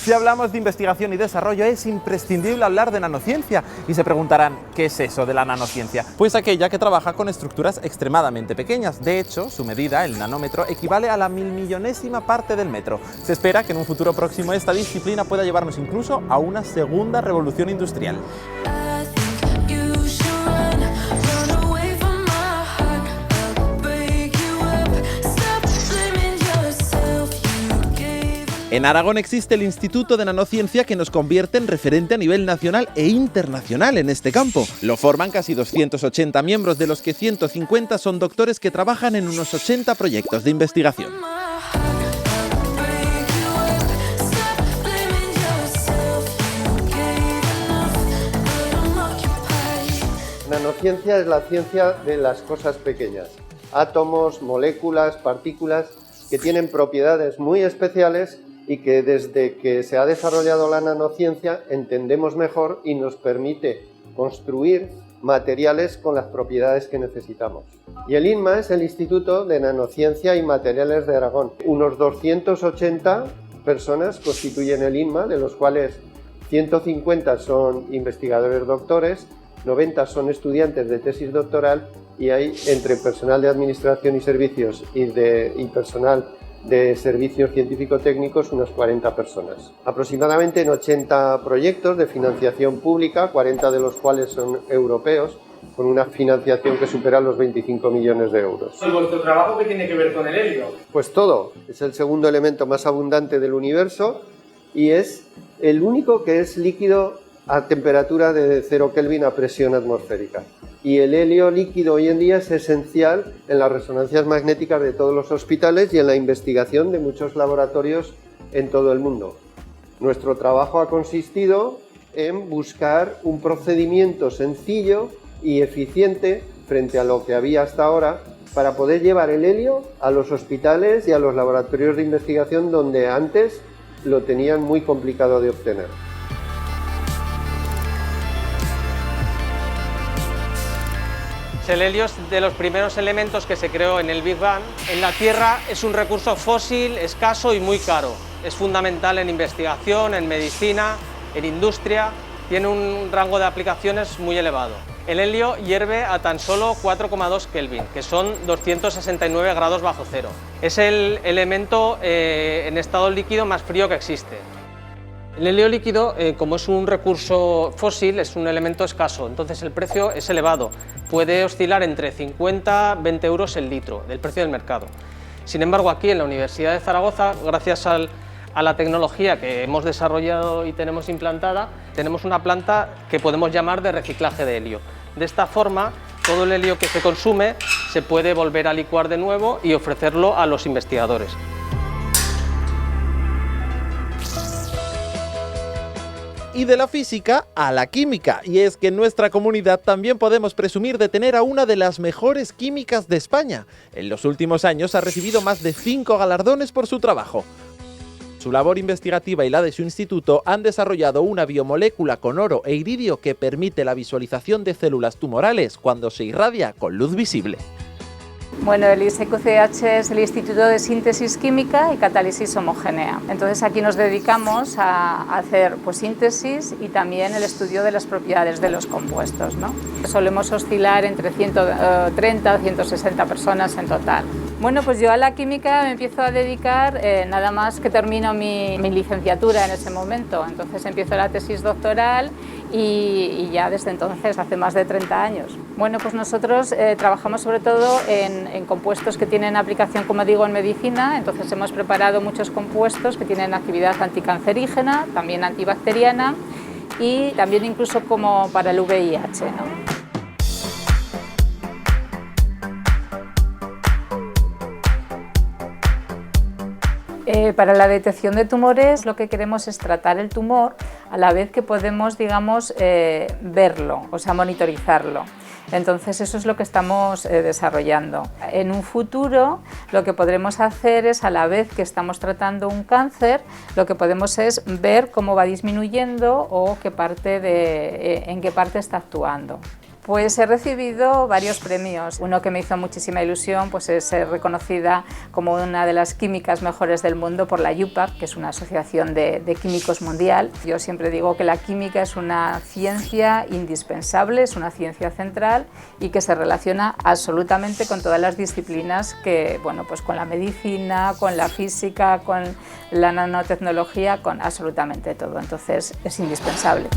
Si hablamos de investigación y desarrollo, es imprescindible hablar de nanociencia. Y se preguntarán, ¿qué es eso de la nanociencia? Pues aquella que trabaja con estructuras extremadamente pequeñas. De hecho, su medida, el nanómetro, equivale a la milmillonésima parte del metro. Se espera que en un futuro próximo esta disciplina pueda llevarnos incluso a una segunda revolución industrial. En Aragón existe el Instituto de Nanociencia que nos convierte en referente a nivel nacional e internacional en este campo. Lo forman casi 280 miembros, de los que 150 son doctores que trabajan en unos 80 proyectos de investigación. Nanociencia es la ciencia de las cosas pequeñas, átomos, moléculas, partículas que tienen propiedades muy especiales y que desde que se ha desarrollado la nanociencia entendemos mejor y nos permite construir materiales con las propiedades que necesitamos. Y el INMA es el Instituto de Nanociencia y Materiales de Aragón. Unos 280 personas constituyen el INMA, de los cuales 150 son investigadores doctores, 90 son estudiantes de tesis doctoral y hay entre personal de administración y servicios y personal de servicios científico-técnicos unas 40 personas. Aproximadamente en 80 proyectos de financiación pública, 40 de los cuales son europeos, con una financiación que supera los 25 millones de euros. ¿Y vuestro trabajo qué tiene que ver con el helio? Pues todo. Es el segundo elemento más abundante del universo y es el único que es líquido a temperatura de 0 Kelvin a presión atmosférica. Y el helio líquido hoy en día es esencial en las resonancias magnéticas de todos los hospitales y en la investigación de muchos laboratorios en todo el mundo. Nuestro trabajo ha consistido en buscar un procedimiento sencillo y eficiente frente a lo que había hasta ahora para poder llevar el helio a los hospitales y a los laboratorios de investigación donde antes lo tenían muy complicado de obtener. El helio es de los primeros elementos que se creó en el Big Bang. En la Tierra es un recurso fósil, escaso y muy caro. Es fundamental en investigación, en medicina, en industria. Tiene un rango de aplicaciones muy elevado. El helio hierve a tan solo 4,2 Kelvin, que son 269 grados bajo cero. Es el elemento en estado líquido más frío que existe. El helio líquido, como es un recurso fósil, es un elemento escaso, entonces el precio es elevado. Puede oscilar entre 50 y 20 euros el litro del precio del mercado. Sin embargo, aquí en la Universidad de Zaragoza, gracias a la tecnología que hemos desarrollado y tenemos implantada, tenemos una planta que podemos llamar de reciclaje de helio. De esta forma, todo el helio que se consume se puede volver a licuar de nuevo y ofrecerlo a los investigadores. Y de la física a la química, y es que en nuestra comunidad también podemos presumir de tener a una de las mejores químicas de España. En los últimos años ha recibido más de 5 galardones por su trabajo. Su labor investigativa y la de su instituto han desarrollado una biomolécula con oro e iridio que permite la visualización de células tumorales cuando se irradia con luz visible. Bueno, el ISQCH es el Instituto de Síntesis Química y Catálisis Homogénea. Entonces aquí nos dedicamos a hacer síntesis y también el estudio de las propiedades de los compuestos, ¿no? Solemos oscilar entre 130 o 160 personas en total. Bueno, pues yo a la química me empiezo a dedicar nada más que termino mi licenciatura en ese momento. Entonces empiezo la tesis doctoral y ya desde entonces, hace más de 30 años. Bueno, pues nosotros trabajamos sobre todo en compuestos que tienen aplicación, como digo, en medicina. Entonces hemos preparado muchos compuestos que tienen actividad anticancerígena, también antibacteriana y también incluso como para el VIH, ¿no? Para la detección de tumores lo que queremos es tratar el tumor a la vez que podemos, digamos, verlo, o sea, monitorizarlo. Entonces eso es lo que estamos desarrollando. En un futuro lo que podremos hacer es, a la vez que estamos tratando un cáncer, lo que podemos es ver cómo va disminuyendo o en qué parte está actuando. Pues he recibido varios premios. Uno que me hizo muchísima ilusión pues es ser reconocida como una de las químicas mejores del mundo por la UPAC, que es una asociación de químicos mundial. Yo siempre digo que la química es una ciencia indispensable, es una ciencia central y que se relaciona absolutamente con todas las disciplinas que, bueno, pues con la medicina, con la física, con la nanotecnología, con absolutamente todo. Entonces es indispensable.